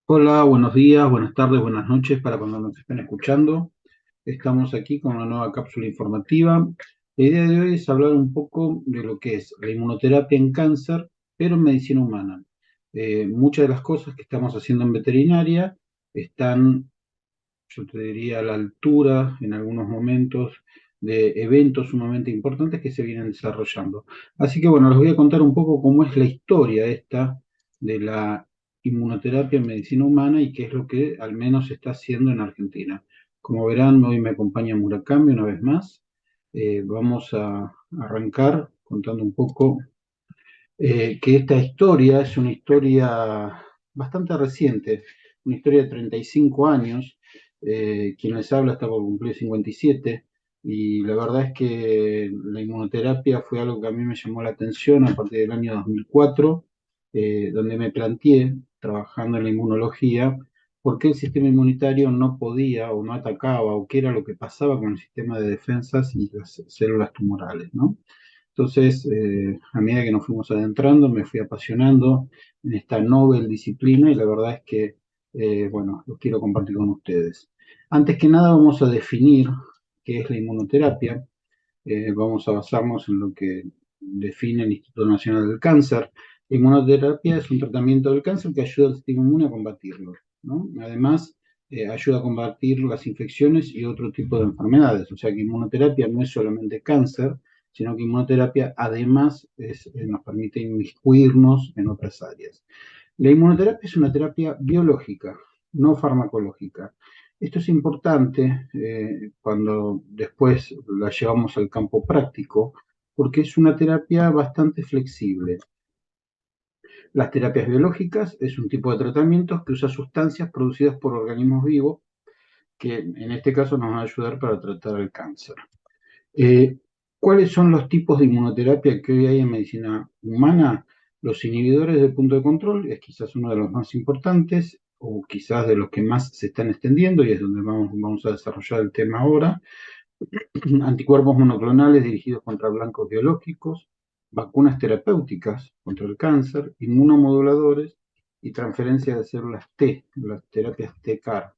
Hola, buenos días, buenas tardes, buenas noches para cuando nos estén escuchando. Estamos aquí con una nueva cápsula informativa. La idea de hoy es hablar un poco de lo que es la inmunoterapia en cáncer, pero en medicina humana. Muchas de las cosas que estamos haciendo en veterinaria están, yo te diría, a la altura en algunos momentos de eventos sumamente importantes que se vienen desarrollando. Así que bueno, les voy a contar un poco cómo es la historia esta de la inmunoterapia en medicina humana y qué es lo que al menos se está haciendo en Argentina. Como verán, hoy me acompaña Murakami una vez más. Vamos a arrancar contando un poco que esta historia es una historia bastante reciente, una historia de 35 años. Quien les habla está por cumplir 57 y la verdad es que la inmunoterapia fue algo que a mí me llamó la atención a partir del año 2004, donde me planteé, trabajando en la inmunología, por qué el sistema inmunitario no podía o no atacaba o qué era lo que pasaba con el sistema de defensas y las células tumorales, ¿no? Entonces, a medida que nos fuimos adentrando, me fui apasionando en esta novel disciplina y la verdad es que, bueno, lo quiero compartir con ustedes. Antes que nada, vamos a definir qué es la inmunoterapia. Vamos a basarnos en lo que define el Instituto Nacional del Cáncer. La inmunoterapia es un tratamiento del cáncer que ayuda al sistema inmune a combatirlo, ¿no? Además, ayuda a combatir las infecciones y otro tipo de enfermedades. O sea que inmunoterapia no es solamente cáncer, sino que inmunoterapia además nos permite inmiscuirnos en otras áreas. La inmunoterapia es una terapia biológica, no farmacológica. Esto es importante cuando después la llevamos al campo práctico, porque es una terapia bastante flexible. Las terapias biológicas es un tipo de tratamiento que usa sustancias producidas por organismos vivos, que en este caso nos van a ayudar para tratar el cáncer. Eh, ¿Cuáles son los tipos de inmunoterapia que hoy hay en medicina humana? Los inhibidores del punto de control es quizás uno de los más importantes o quizás de los que más se están extendiendo y es donde vamos a desarrollar el tema ahora. Anticuerpos monoclonales dirigidos contra blancos biológicos, vacunas terapéuticas contra el cáncer, inmunomoduladores y transferencia de células T, las terapias T-CAR.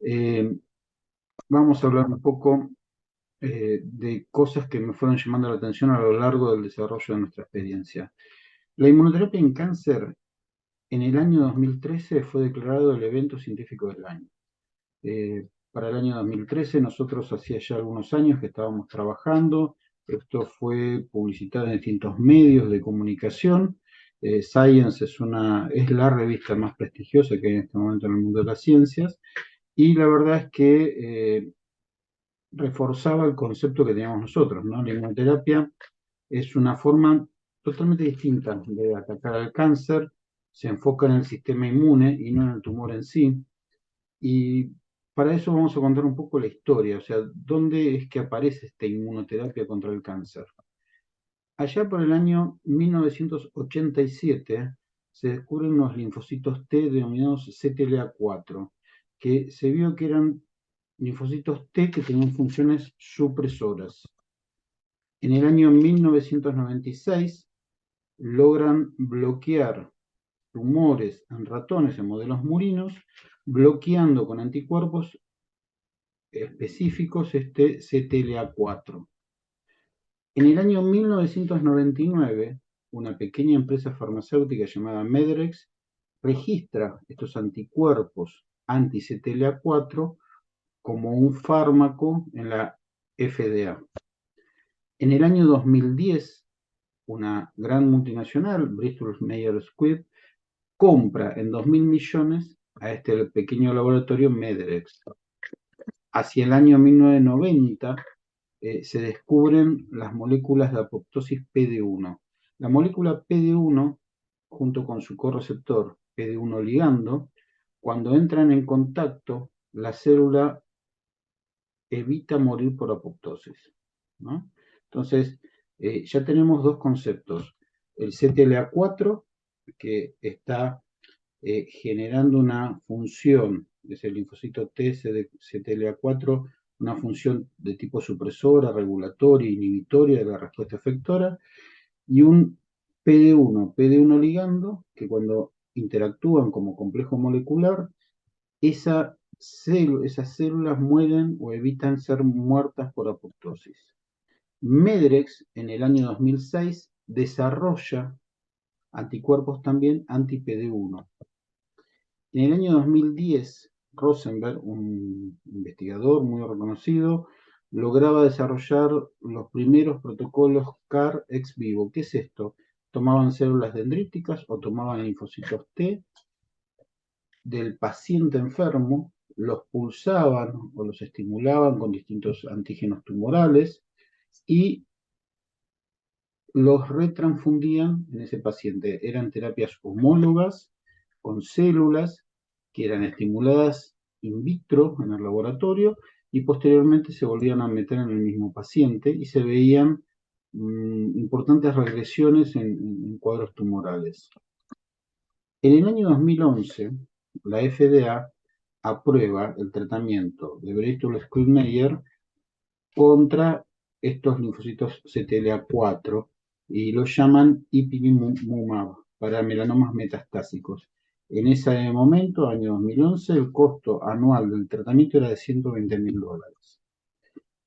Eh, Vamos a hablar un poco de cosas que me fueron llamando la atención a lo largo del desarrollo de nuestra experiencia. La inmunoterapia en cáncer en el año 2013 fue declarado el evento científico del año. Para el año 2013 nosotros hacía ya algunos años que estábamos trabajando, esto fue publicitado en distintos medios de comunicación. Science es la revista más prestigiosa que hay en este momento en el mundo de las ciencias y la verdad es que reforzaba el concepto que teníamos nosotros, ¿no? La inmunoterapia es una forma totalmente distinta de atacar al cáncer, se enfoca en el sistema inmune y no en el tumor en sí. Y para eso vamos a contar un poco la historia, o sea, dónde es que aparece esta inmunoterapia contra el cáncer. Allá por el año 1987 se descubren unos linfocitos T denominados CTLA4, que se vio que eran linfocitos T que tenían funciones supresoras. En el año 1996 logran bloquear tumores en ratones en modelos murinos, bloqueando con anticuerpos específicos este CTLA4. En el año 1999, una pequeña empresa farmacéutica llamada Medrex registra estos anticuerpos anti-CTLA4 como un fármaco en la FDA. En el año 2010, una gran multinacional, Bristol Myers Squibb, compra en 2.000 millones a este pequeño laboratorio Medrex. Hacia el año 1990 se descubren las moléculas de apoptosis PD1. La molécula PD1, junto con su correceptor PD1 ligando, cuando entran en contacto, la célula evita morir por apoptosis, ¿no? Entonces, ya tenemos dos conceptos. El CTLA4, que está generando una función, es el linfocito T de CTLA4, una función de tipo supresora, regulatoria, inhibitoria de la respuesta efectora, y un PD1 ligando, que cuando interactúan como complejo molecular, esas células mueren o evitan ser muertas por apoptosis. Medrex, en el año 2006, desarrolla anticuerpos también anti-PD1. En el año 2010, Rosenberg, un investigador muy reconocido, lograba desarrollar los primeros protocolos CAR ex vivo. ¿Qué es esto? Tomaban células dendríticas o tomaban linfocitos T del paciente enfermo, los pulsaban o los estimulaban con distintos antígenos tumorales y los retransfundían en ese paciente. Eran terapias homólogas con células que eran estimuladas in vitro en el laboratorio y posteriormente se volvían a meter en el mismo paciente y se veían importantes regresiones en cuadros tumorales. En el año 2011, la FDA aprueba el tratamiento de Bristol-Myers contra estos linfocitos CTLA4 y los llaman ipilimumab para melanomas metastásicos. En ese momento, año 2011, el costo anual del tratamiento era de $120.000.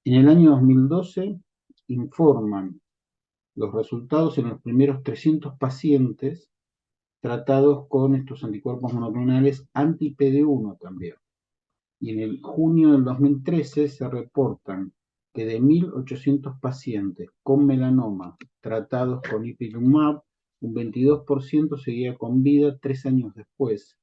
En el año 2012 informan los resultados en los primeros 300 pacientes tratados con estos anticuerpos monoclonales anti-PD1 también. Y en el junio del 2013 se reportan que de 1.800 pacientes con melanoma tratados con ipilimumab, un 22% seguía con vida 3 años después.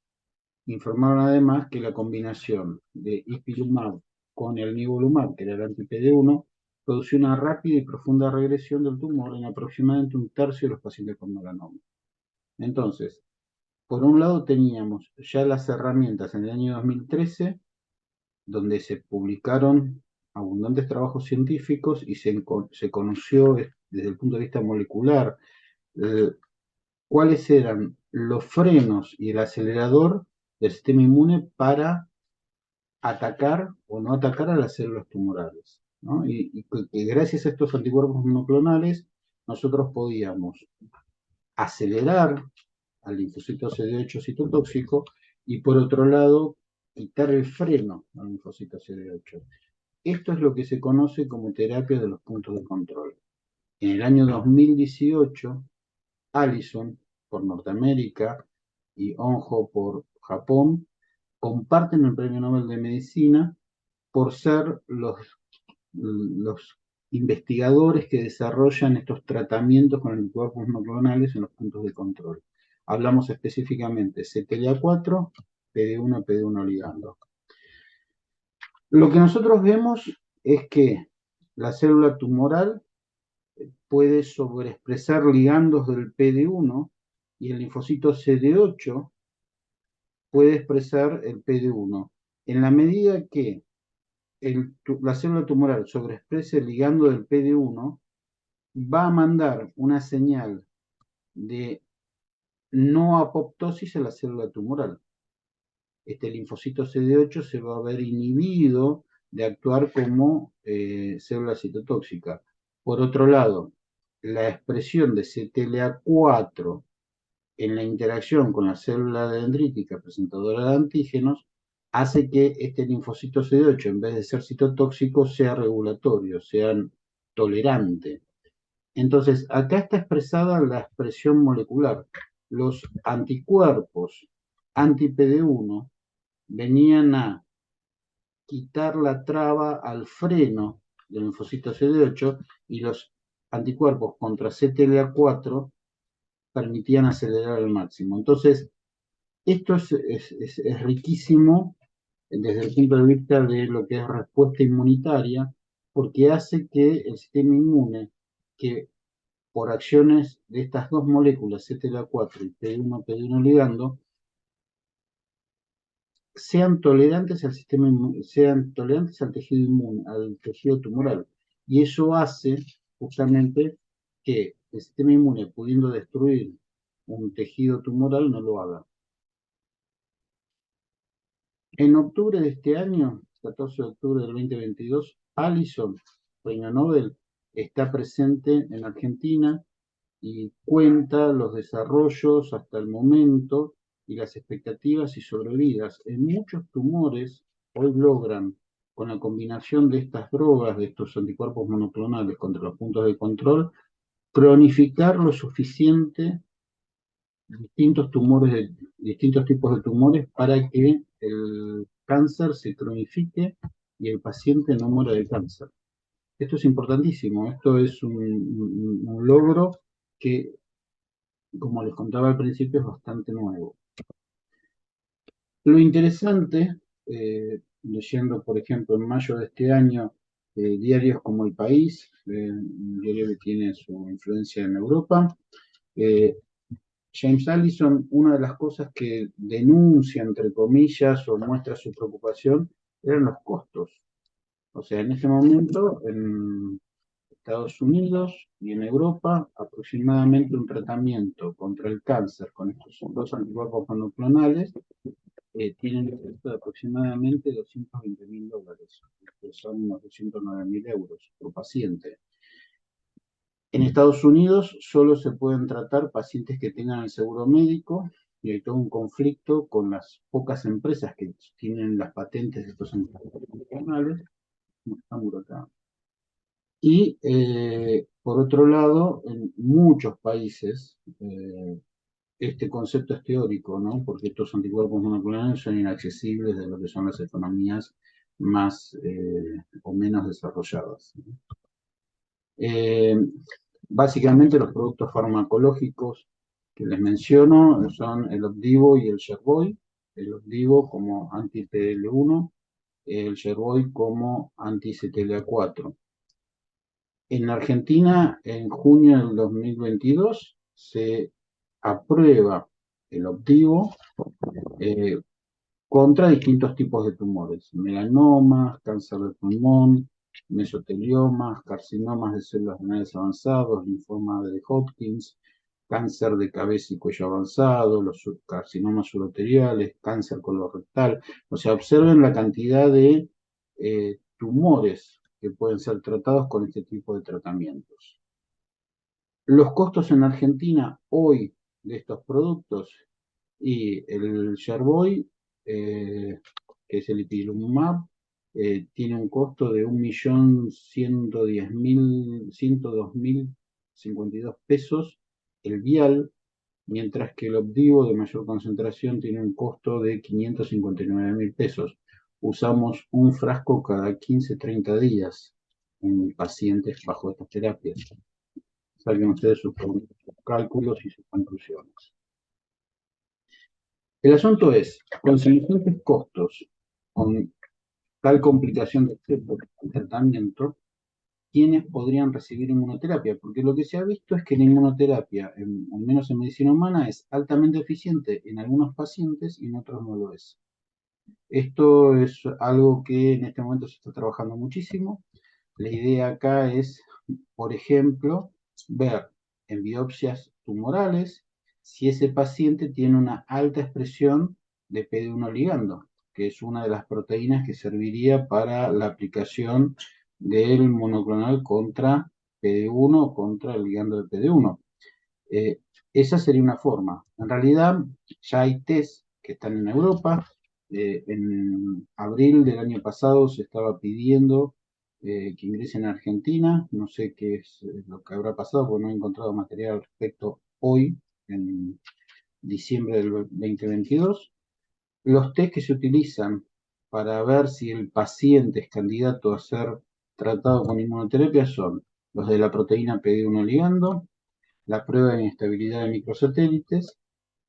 Informaron además que la combinación de ipilimumab con el nivolumab, que era el anti-PD1, producía una rápida y profunda regresión del tumor en aproximadamente un tercio de los pacientes con melanoma. Entonces, por un lado teníamos ya las herramientas en el año 2013, donde se publicaron abundantes trabajos científicos y se conoció desde el punto de vista molecular cuáles eran los frenos y el acelerador del sistema inmune para atacar o no atacar a las células tumorales, ¿no? Y que gracias a estos anticuerpos monoclonales nosotros podíamos acelerar al linfocito CD8 citotóxico y por otro lado quitar el freno al linfocito CD8. Esto es lo que se conoce como terapia de los puntos de control. En el año 2018, Allison por Norteamérica y Onjo por Japón comparten el Premio Nobel de Medicina por ser los investigadores que desarrollan estos tratamientos con anticuerpos monoclonales en los puntos de control. Hablamos específicamente CTLA4, PD1, PD1 ligando. Lo que nosotros vemos es que la célula tumoral puede sobreexpresar ligandos del PD1 y el linfocito CD8 puede expresar el PD1. En la medida que la célula tumoral sobreexprese el ligando del PD1, va a mandar una señal de no apoptosis a la célula tumoral. Este linfocito CD8 se va a ver inhibido de actuar como célula citotóxica. Por otro lado, la expresión de CTLA4 en la interacción con la célula dendrítica presentadora de antígenos hace que este linfocito CD8, en vez de ser citotóxico, sea regulatorio, sea tolerante. Entonces, acá está expresada la expresión molecular. Los anticuerpos anti-PD1 venían a quitar la traba al freno del linfocito CD8 y los anticuerpos contra CTLA4 permitían acelerar al máximo. Entonces, esto es riquísimo desde el punto de vista de lo que es respuesta inmunitaria, porque hace que el sistema inmune, que por acciones de estas dos moléculas, CTLA4 y PD1 ligando, sean tolerantes al sistema inmune, sean tolerantes al tejido inmune, al tejido tumoral. Y eso hace justamente que el sistema inmune, pudiendo destruir un tejido tumoral, no lo haga. En octubre de este año, 14 de octubre del 2022, Allison, premio Nobel, está presente en Argentina y cuenta los desarrollos hasta el momento y las expectativas y sobrevidas en muchos tumores hoy logran, con la combinación de estas drogas, de estos anticuerpos monoclonales contra los puntos de control, cronificar lo suficiente distintos tumores, distintos tipos de tumores para que el cáncer se cronifique y el paciente no muera de cáncer. Esto es importantísimo, esto es un logro que, como les contaba al principio, es bastante nuevo. Lo interesante, leyendo por ejemplo en mayo de este año diarios como El País, un diario que tiene su influencia en Europa, James Allison, una de las cosas que denuncia, entre comillas, o muestra su preocupación, eran los costos. O sea, en ese momento, en Estados Unidos y en Europa, aproximadamente un tratamiento contra el cáncer con estos dos anticuerpos monoclonales tienen un costo de aproximadamente $220.000, que son unos 209.000 euros por paciente. En Estados Unidos solo se pueden tratar pacientes que tengan el seguro médico y hay todo un conflicto con las pocas empresas que tienen las patentes de estos anticuerpos monoclonales. Y por otro lado, en muchos países este concepto es teórico, ¿no? Porque estos anticuerpos monoclonales son inaccesibles de lo que son las economías más o menos desarrolladas. Eh, Básicamente los productos farmacológicos que les menciono son el Opdivo y el Yervoy. El Opdivo como anti-PDL1, el Yervoy como anti-CTLA4. En Argentina, en junio del 2022, se aprueba el Opdivo contra distintos tipos de tumores, melanomas, cáncer de pulmón, mesoteliomas, carcinomas de células renales avanzados, linfoma de Hodgkin, cáncer de cabeza y cuello avanzado, los carcinomas uroteriales, cáncer colorectal. O sea, observen la cantidad de tumores que pueden ser tratados con este tipo de tratamientos. Los costos en Argentina hoy de estos productos y el Yervoy, que es el ipilimumab, tiene un costo de 1.102.052 pesos el vial, mientras que el Opdivo de mayor concentración tiene un costo de 559.000 pesos. Usamos un frasco cada 15-30 días en pacientes bajo estas terapias. Saquen ustedes sus cálculos y sus conclusiones. El asunto es, con semejantes costos, con tal complicación de tratamiento, ¿quiénes podrían recibir inmunoterapia? Porque lo que se ha visto es que la inmunoterapia, al menos en medicina humana, es altamente eficiente en algunos pacientes y en otros no lo es. Esto es algo que en este momento se está trabajando muchísimo. La idea acá es, por ejemplo, ver en biopsias tumorales si ese paciente tiene una alta expresión de PD1 ligando, que es una de las proteínas que serviría para la aplicación del monoclonal contra PD1 o contra el ligando de PD1. Esa sería una forma. En realidad, ya hay test que están en Europa. En abril del año pasado se estaba pidiendo que ingresen a Argentina. No sé qué es lo que habrá pasado, porque no he encontrado material al respecto hoy, en diciembre del 2022. Los test que se utilizan para ver si el paciente es candidato a ser tratado con inmunoterapia son los de la proteína PD1 ligando, la prueba de inestabilidad de microsatélites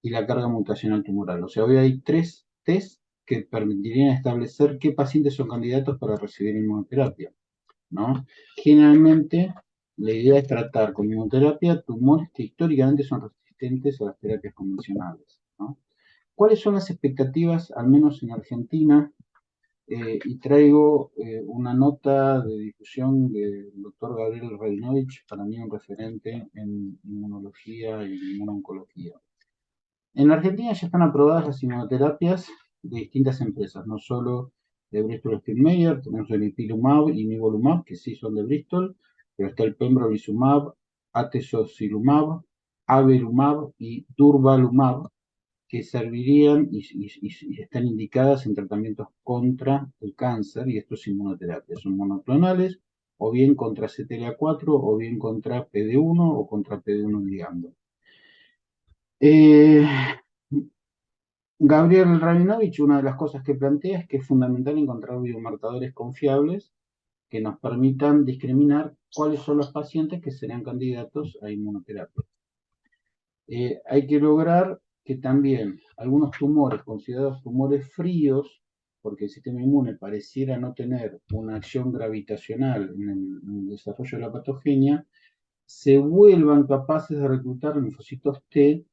y la carga mutacional tumoral. O sea, hoy hay 3 test que permitirían establecer qué pacientes son candidatos para recibir inmunoterapia, ¿no? Generalmente, la idea es tratar con inmunoterapia tumores que históricamente son resistentes a las terapias convencionales, ¿no? ¿Cuáles son las expectativas, al menos en Argentina? Y traigo una nota de difusión del doctor Gabriel Rabinovich, para mí un referente en inmunología y inmunoncología. En Argentina ya están aprobadas las inmunoterapias de distintas empresas, no solo de Bristol Myers Squibb, tenemos el ipilimumab y nivolumab, que sí son de Bristol, pero está el pembrolizumab, atezolizumab, avelumab y durvalumab, que servirían y están indicadas en tratamientos contra el cáncer, y esto es inmunoterapia. Son monoclonales, o bien contra CTLA-4, o bien contra PD-1 o contra PD-1 ligando. Eh, Gabriel Rabinovich, una de las cosas que plantea es que es fundamental encontrar biomarcadores confiables que nos permitan discriminar cuáles son los pacientes que serán candidatos a inmunoterapia. Hay que lograr que también algunos tumores considerados tumores fríos, porque el sistema inmune pareciera no tener una acción gravitacional en el desarrollo de la patogenia, se vuelvan capaces de reclutar linfocitos T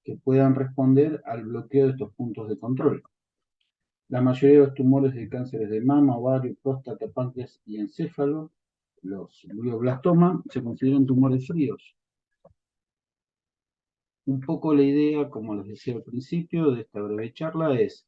que puedan responder al bloqueo de estos puntos de control. La mayoría de los tumores de cánceres de mama, ovario, próstata, páncreas y encéfalo, los glioblastoma, se consideran tumores fríos. Un poco la idea, como les decía al principio de esta breve charla, es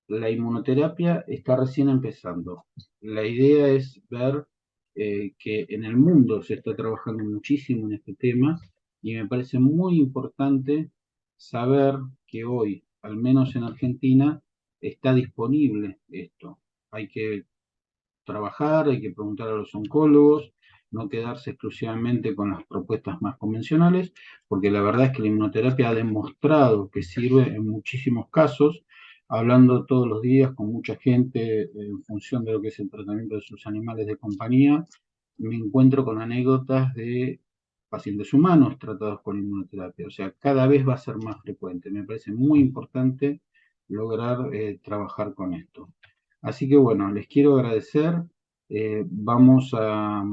la inmunoterapia está recién empezando. La idea es ver que en el mundo se está trabajando muchísimo en este tema y me parece muy importante saber que hoy, al menos en Argentina, está disponible esto. Hay que trabajar, hay que preguntar a los oncólogos, no quedarse exclusivamente con las propuestas más convencionales, porque la verdad es que la inmunoterapia ha demostrado que sirve en muchísimos casos, hablando todos los días con mucha gente en función de lo que es el tratamiento de sus animales de compañía, me encuentro con anécdotas de pacientes humanos tratados con inmunoterapia, o sea, cada vez va a ser más frecuente. Me parece muy importante lograr trabajar con esto. Así que bueno, les quiero agradecer. Vamos a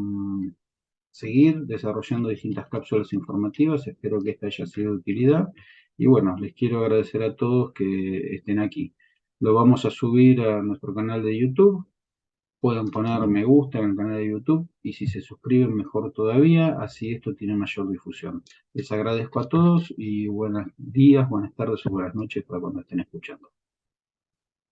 seguir desarrollando distintas cápsulas informativas. Espero que esta haya sido de utilidad. Y bueno, les quiero agradecer a todos que estén aquí. Lo vamos a subir a nuestro canal de YouTube. Pueden poner me gusta en el canal de YouTube y si se suscriben mejor todavía, así esto tiene mayor difusión. Les agradezco a todos y buenos días, buenas tardes o buenas noches para cuando estén escuchando.